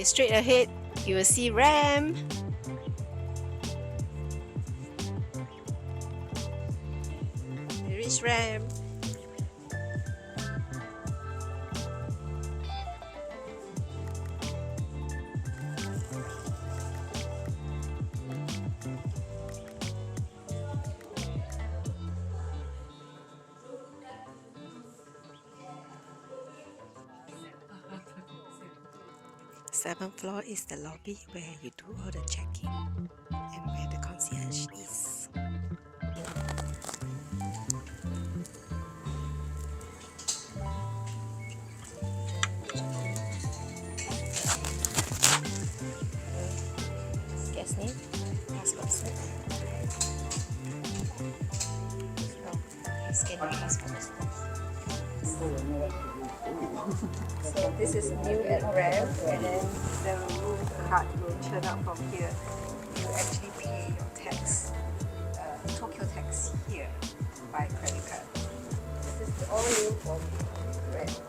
Okay, straight ahead, you will see Remm. You reach Remm. 7th floor is the lobby where you do all the check-in and where the concierge is. Guest name, passport slip. Scan your passport. So this is new at Remm, and then the room card will turn up from here. You actually pay your tax, Tokyo tax here by credit card. This is all new from Remm.